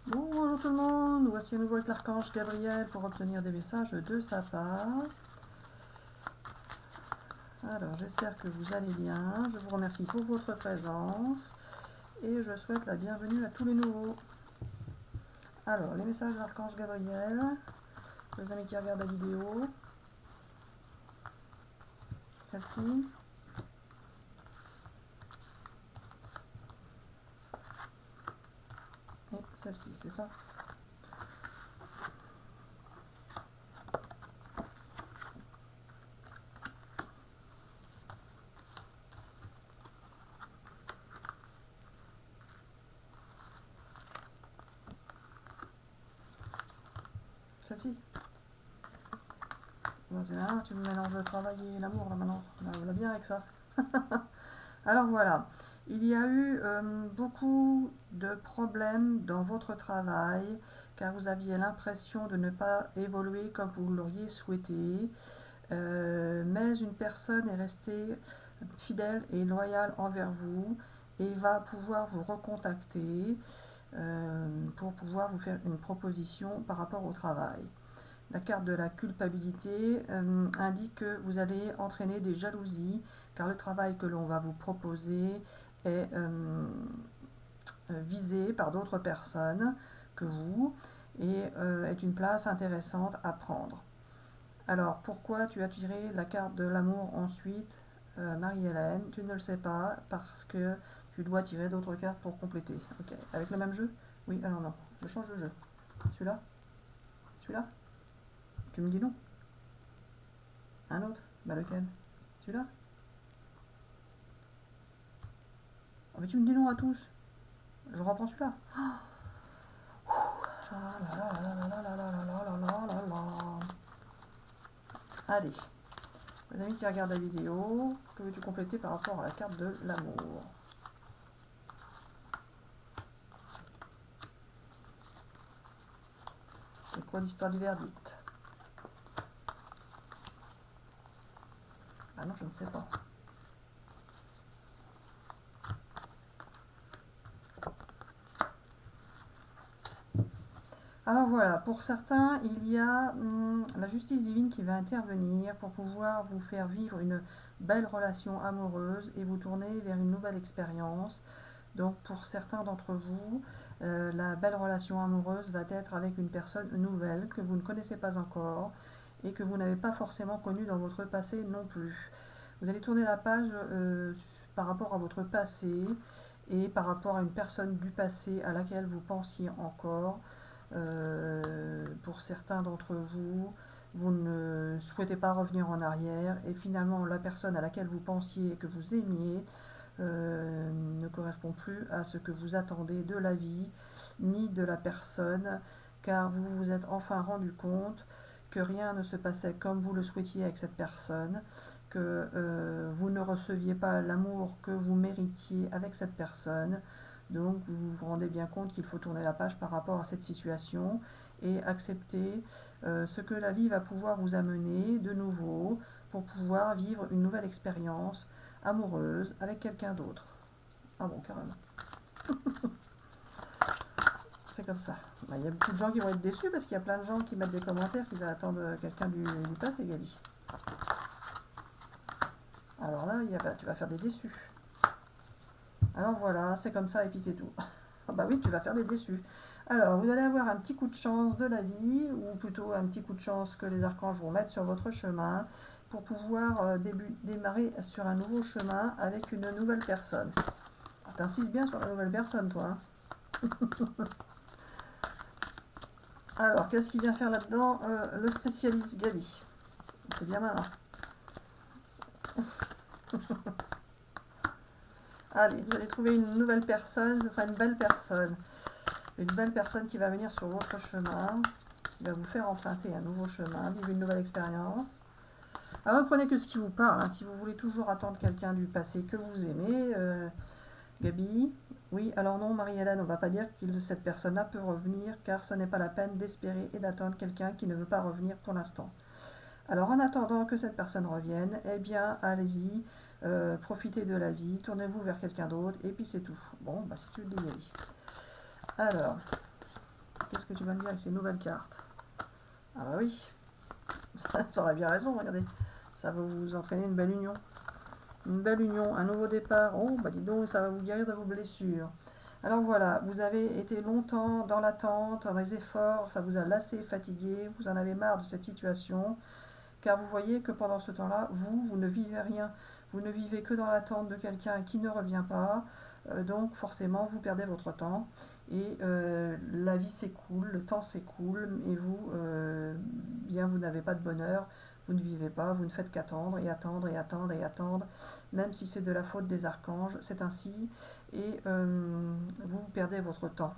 Bonjour tout le monde, nous voici à nouveau avec l'archange Gabriel pour obtenir des messages de sa part. Alors j'espère que vous allez bien, je vous remercie pour votre présence et je souhaite la bienvenue à tous les nouveaux. Alors les messages de l'archange Gabriel, les amis qui regardent la vidéo, celle-ci. Et celle-ci, c'est ça? Celle-ci. Non, c'est bien, tu me mélanges le travail et l'amour là maintenant. Là, on va bien avec ça. Alors voilà, il y a eu beaucoup de problèmes dans votre travail car vous aviez l'impression de ne pas évoluer comme vous l'auriez souhaité, mais une personne est restée fidèle et loyale envers vous et va pouvoir vous recontacter pour pouvoir vous faire une proposition par rapport au travail. La carte de la culpabilité indique que vous allez entraîner des jalousies car le travail que l'on va vous proposer est visé par d'autres personnes que vous et est une place intéressante à prendre. Alors pourquoi tu as tiré la carte de l'amour ensuite, Marie-Hélène? Tu ne le sais pas parce que tu dois tirer d'autres cartes pour compléter. Ok, avec le même jeu? Oui, alors non, je change de jeu. Celui-là? Celui-là? Tu me dis non? Un autre? Bah lequel? Celui-là? Oh, mais tu me dis non à tous. Je reprends celui-là. Allez, les amis qui regardent la vidéo, que veux-tu compléter par rapport à la carte de l'amour? C'est quoi l'histoire du verdict? Ah non, je ne sais pas. Alors voilà, pour certains, il y a la justice divine qui va intervenir pour pouvoir vous faire vivre une belle relation amoureuse et vous tourner vers une nouvelle expérience. Donc pour certains d'entre vous, la belle relation amoureuse va être avec une personne nouvelle que vous ne connaissez pas encore et que vous n'avez pas forcément connue dans votre passé non plus. Vous allez tourner la page par rapport à votre passé et par rapport à une personne du passé à laquelle vous pensiez encore. Pour certains d'entre vous, vous ne souhaitez pas revenir en arrière et finalement la personne à laquelle vous pensiez que vous aimiez ne correspond plus à ce que vous attendez de la vie ni de la personne car vous vous êtes enfin rendu compte que rien ne se passait comme vous le souhaitiez avec cette personne, que vous ne receviez pas l'amour que vous méritiez avec cette personne. Donc vous vous rendez bien compte qu'il faut tourner la page par rapport à cette situation et accepter ce que la vie va pouvoir vous amener de nouveau pour pouvoir vivre une nouvelle expérience amoureuse avec quelqu'un d'autre. Ah bon, carrément. C'est comme ça. Il y a beaucoup de gens qui vont être déçus parce qu'il y a plein de gens qui mettent des commentaires qu'ils attendent quelqu'un du passé, Gabi. Alors là, tu vas faire des déçus. Alors voilà, c'est comme ça et puis c'est tout. Bah oui, tu vas faire des déçus. Alors, vous allez avoir un petit coup de chance de la vie, ou plutôt un petit coup de chance que les archanges vont mettre sur votre chemin pour pouvoir démarrer sur un nouveau chemin avec une nouvelle personne. T'insistes bien sur la nouvelle personne, toi. Hein. Alors, qu'est-ce qu'il vient faire là-dedans le spécialiste Gabi. C'est bien malin. Allez, vous allez trouver une nouvelle personne, ce sera une belle personne. Une belle personne qui va venir sur votre chemin, qui va vous faire emprunter un nouveau chemin, vivre une nouvelle expérience. Alors, ne prenez que ce qui vous parle. Hein. Si vous voulez toujours attendre quelqu'un du passé que vous aimez, Gabi, oui, alors non, Marie-Hélène, on ne va pas dire que cette personne-là peut revenir, car ce n'est pas la peine d'espérer et d'attendre quelqu'un qui ne veut pas revenir pour l'instant. Alors en attendant que cette personne revienne, eh bien allez-y, profitez de la vie, tournez-vous vers quelqu'un d'autre, et puis c'est tout. Bon, bah si tu le dis, Gabi. Alors, qu'est-ce que tu vas me dire avec ces nouvelles cartes? Ah bah oui, ça aurait bien raison, regardez. Ça va vous entraîner une belle union. Une belle union, un nouveau départ. Oh, bah dis donc, ça va vous guérir de vos blessures. Alors voilà, vous avez été longtemps dans l'attente, dans les efforts, ça vous a lassé, fatigué, vous en avez marre de cette situation, car vous voyez que pendant ce temps-là, vous ne vivez rien. Vous ne vivez que dans l'attente de quelqu'un qui ne revient pas, donc forcément, vous perdez votre temps, et la vie s'écoule, le temps s'écoule, et vous, bien, vous n'avez pas de bonheur, vous ne vivez pas, vous ne faites qu'attendre, et attendre, et attendre, et attendre, même si c'est de la faute des archanges, c'est ainsi, et vous perdez votre temps.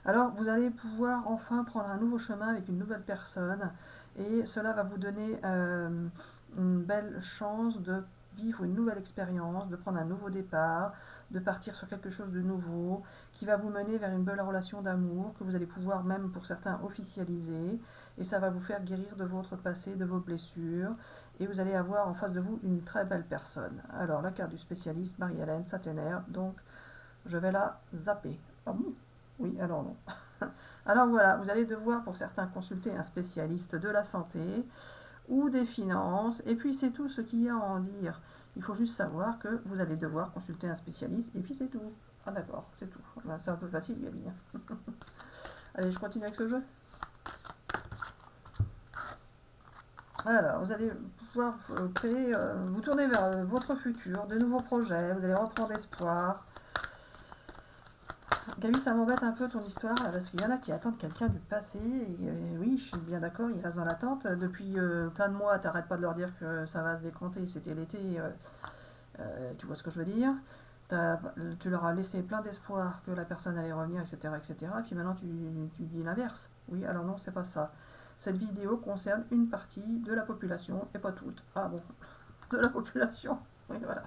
Alors, vous allez pouvoir enfin prendre un nouveau chemin avec une nouvelle personne et cela va vous donner une belle chance de vivre une nouvelle expérience, de prendre un nouveau départ, de partir sur quelque chose de nouveau, qui va vous mener vers une belle relation d'amour, que vous allez pouvoir même pour certains officialiser, et ça va vous faire guérir de votre passé, de vos blessures, et vous allez avoir en face de vous une très belle personne. Alors, la carte du spécialiste, Marie-Hélène, ça t'énerve, donc je vais la zapper. Ah bon? Oui, alors non. Alors voilà, vous allez devoir pour certains consulter un spécialiste de la santé ou des finances, et puis c'est tout ce qu'il y a à en dire. Il faut juste savoir que vous allez devoir consulter un spécialiste, et puis c'est tout. Ah d'accord, c'est tout. Ben, c'est un peu facile, Gabi. Allez, je continue avec ce jeu. Alors, vous allez pouvoir créer, vous tourner vers votre futur, de nouveaux projets, vous allez reprendre espoir. Gabi, ça m'embête un peu ton histoire, là, parce qu'il y en a qui attendent quelqu'un du passé, et oui, je suis bien d'accord, ils restent dans l'attente. Depuis plein de mois, t'arrêtes pas de leur dire que ça va se décompter, c'était l'été, tu vois ce que je veux dire. Tu leur as laissé plein d'espoir que la personne allait revenir, etc., etc., et puis maintenant tu dis l'inverse. Oui, alors non, c'est pas ça. Cette vidéo concerne une partie de la population, et pas toute. Ah bon, de la population. Oui, voilà.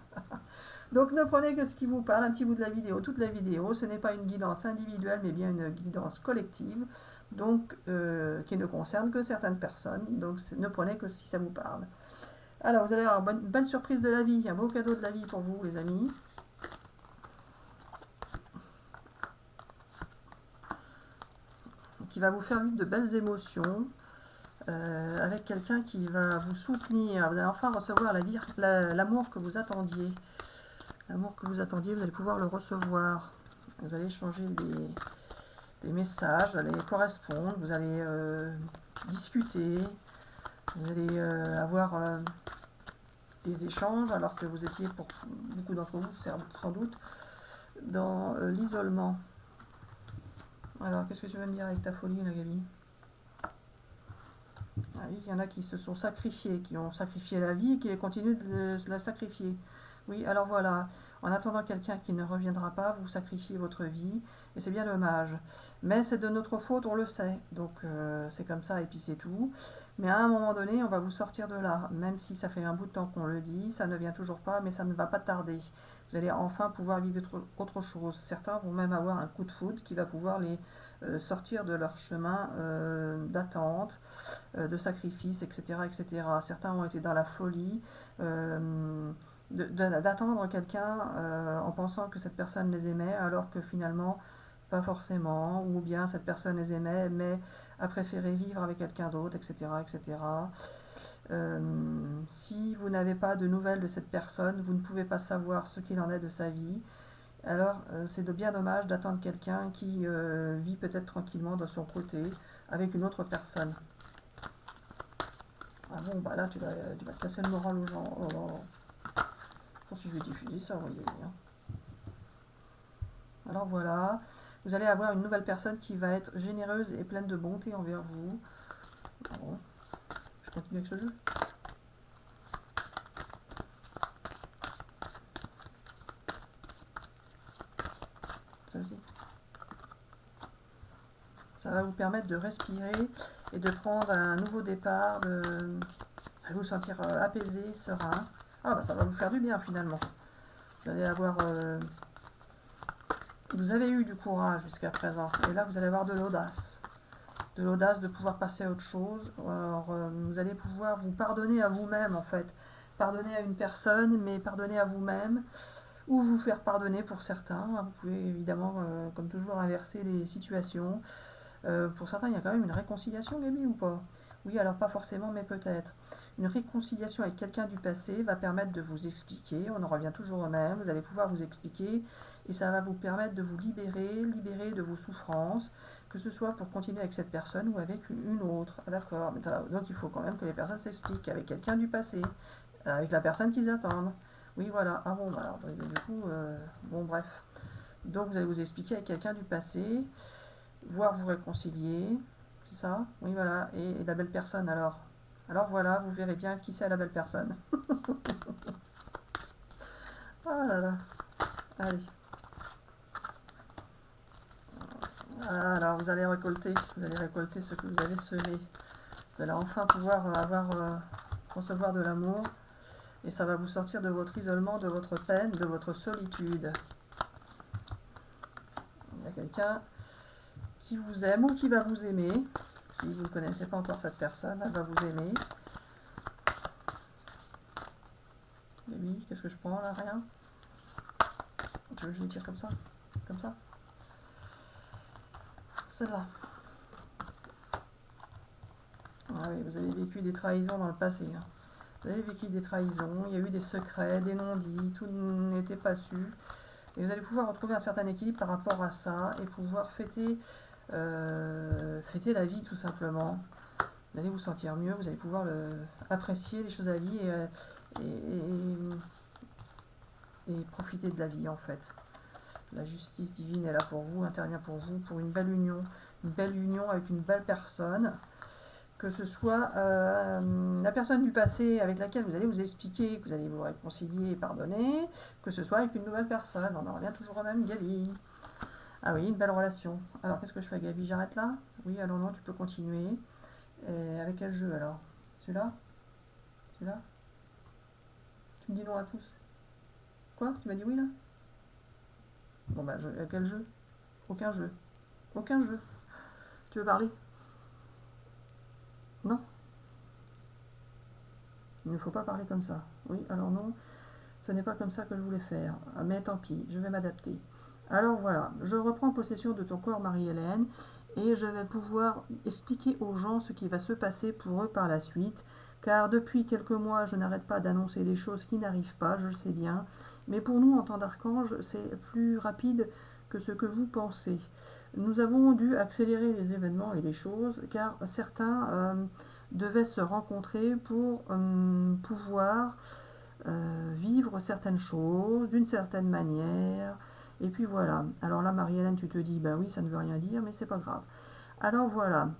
Donc ne prenez que ce qui vous parle, un petit bout de la vidéo, toute la vidéo. Ce n'est pas une guidance individuelle, mais bien une guidance collective, donc qui ne concerne que certaines personnes. Donc ne prenez que si ça vous parle. Alors vous allez avoir une bonne surprise de la vie, un beau cadeau de la vie pour vous, les amis. Qui va vous faire vivre de belles émotions. Avec quelqu'un qui va vous soutenir. Vous allez enfin recevoir l'amour que vous attendiez. L'amour que vous attendiez, vous allez pouvoir le recevoir. Vous allez échanger des messages, vous allez correspondre, vous allez discuter, vous allez avoir des échanges, alors que vous étiez, pour beaucoup d'entre vous, sans doute, dans l'isolement. Alors, qu'est-ce que tu veux me dire avec ta folie, là, Gabi? Ah oui, il y en a qui se sont sacrifiés, qui ont sacrifié la vie et qui continuent de la sacrifier. Oui, alors voilà, en attendant quelqu'un qui ne reviendra pas, vous sacrifiez votre vie, et c'est bien dommage. Mais c'est de notre faute, on le sait, donc c'est comme ça, et puis c'est tout. Mais à un moment donné, on va vous sortir de là, même si ça fait un bout de temps qu'on le dit, ça ne vient toujours pas, mais ça ne va pas tarder. Vous allez enfin pouvoir vivre autre chose. Certains vont même avoir un coup de foudre qui va pouvoir les sortir de leur chemin d'attente, de sacrifice, etc., etc. Certains ont été dans la folie, d'attendre quelqu'un en pensant que cette personne les aimait alors que finalement pas forcément, ou bien cette personne les aimait mais a préféré vivre avec quelqu'un d'autre, etc., etc. Si vous n'avez pas de nouvelles de cette personne, vous ne pouvez pas savoir ce qu'il en est de sa vie. Alors c'est bien dommage d'attendre quelqu'un qui vit peut-être tranquillement de son côté avec une autre personne. Ah bon, bah là tu vas te casser le moral aux gens. Alors, si je vais diffuser ça, vous voyez bien. Alors voilà, vous allez avoir une nouvelle personne qui va être généreuse et pleine de bonté envers vous. Bon, je continue avec ce jeu. Ça aussi. Ça va vous permettre de respirer et de prendre un nouveau départ, vous allez vous sentir apaisé, serein. Ah bah ça va vous faire du bien finalement. Vous allez avoir... vous avez eu du courage jusqu'à présent, et là vous allez avoir de l'audace. De l'audace de pouvoir passer à autre chose. Alors vous allez pouvoir vous pardonner à vous-même en fait. Pardonner à une personne, mais pardonner à vous-même. Ou vous faire pardonner pour certains. Vous pouvez évidemment, comme toujours, inverser les situations. Pour certains, il y a quand même une réconciliation, Gabi, ou pas? Oui, alors pas forcément, mais peut-être. Une réconciliation avec quelqu'un du passé va permettre de vous expliquer, on en revient toujours au même, vous allez pouvoir vous expliquer, et ça va vous permettre de vous libérer de vos souffrances, que ce soit pour continuer avec cette personne ou avec une autre. Ah, d'accord, donc il faut quand même que les personnes s'expliquent avec quelqu'un du passé, avec la personne qu'ils attendent. Oui, voilà. Ah bon, bah alors, du coup, bon, bref. Donc vous allez vous expliquer avec quelqu'un du passé, voire vous réconcilier, c'est ça? Oui, voilà. Et la belle personne, alors? Alors voilà, vous verrez bien qui c'est la belle personne. Ah là là. Allez. Alors vous allez récolter ce que vous avez semé. Vous allez enfin pouvoir recevoir de l'amour. Et ça va vous sortir de votre isolement, de votre peine, de votre solitude. Il y a quelqu'un qui vous aime ou qui va vous aimer. Si vous ne connaissez pas encore cette personne, elle va vous aimer. Gabi, qu'est-ce que je prends là? Rien? Tu veux que je les tire comme ça? Comme ça? Celle-là. Ah oui, vous avez vécu des trahisons dans le passé. Hein. Vous avez vécu des trahisons, il y a eu des secrets, des non-dits, tout n'était pas su. Et vous allez pouvoir retrouver un certain équilibre par rapport à ça et pouvoir fêter la vie tout simplement. Vous allez vous sentir mieux, vous allez pouvoir apprécier les choses à la vie et profiter de la vie en fait. La justice divine est là pour vous, intervient pour vous, pour une belle union avec une belle personne. Que ce soit la personne du passé avec laquelle vous allez vous expliquer, que vous allez vous réconcilier et pardonner, que ce soit avec une nouvelle personne. On en revient toujours au même, Gabi. Ah oui, une belle relation. Alors, qu'est-ce que je fais, Gabi? J'arrête là? Oui, alors non, tu peux continuer. Et avec quel jeu, alors? Celui-là? Celui-là? Tu me dis non à tous. Quoi? Tu m'as dit oui, là? Bon, bah, quel jeu? Aucun jeu. Aucun jeu. Tu veux parler? Non? Il ne faut pas parler comme ça. Oui, alors non, ce n'est pas comme ça que je voulais faire. Mais tant pis, je vais m'adapter. Alors voilà, je reprends possession de ton corps, Marie-Hélène, et je vais pouvoir expliquer aux gens ce qui va se passer pour eux par la suite, car depuis quelques mois, je n'arrête pas d'annoncer des choses qui n'arrivent pas, je le sais bien, mais pour nous, en tant d'archange, c'est plus rapide que ce que vous pensez. Nous avons dû accélérer les événements et les choses, car certains devaient se rencontrer pour pouvoir vivre certaines choses d'une certaine manière. Et puis voilà. Alors là, Marie-Hélène, tu te dis, bah oui, ça ne veut rien dire, mais c'est pas grave. Alors voilà.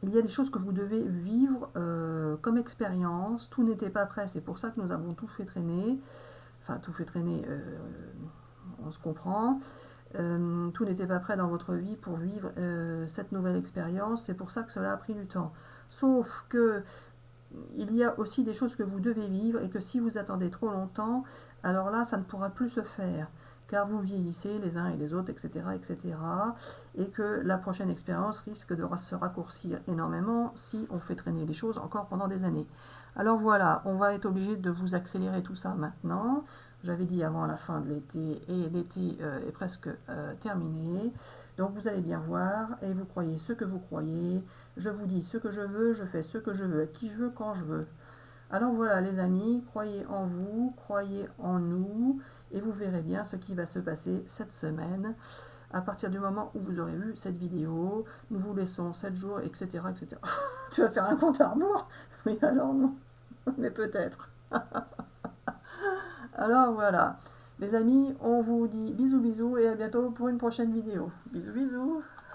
Il y a des choses que vous devez vivre comme expérience. Tout n'était pas prêt, c'est pour ça que nous avons tout fait traîner. Enfin, tout fait traîner, on se comprend. Tout n'était pas prêt dans votre vie pour vivre cette nouvelle expérience. C'est pour ça que cela a pris du temps. Sauf que il y a aussi des choses que vous devez vivre et que si vous attendez trop longtemps, alors là, ça ne pourra plus se faire, car vous vieillissez les uns et les autres, etc., etc., et que la prochaine expérience risque de se raccourcir énormément si on fait traîner les choses encore pendant des années. Alors voilà, on va être obligé de vous accélérer tout ça maintenant. J'avais dit avant la fin de l'été, et l'été est presque terminé. Donc vous allez bien voir, et vous croyez ce que vous croyez. Je vous dis ce que je veux, je fais ce que je veux, à qui je veux, quand je veux. Alors voilà les amis, croyez en vous, croyez en nous, et vous verrez bien ce qui va se passer cette semaine. À partir du moment où vous aurez vu cette vidéo, nous vous laissons 7 jours, etc. etc. Tu vas faire un compte à rebours? Oui, alors non, mais peut-être. Alors voilà, les amis, on vous dit bisous bisous et à bientôt pour une prochaine vidéo. Bisous bisous.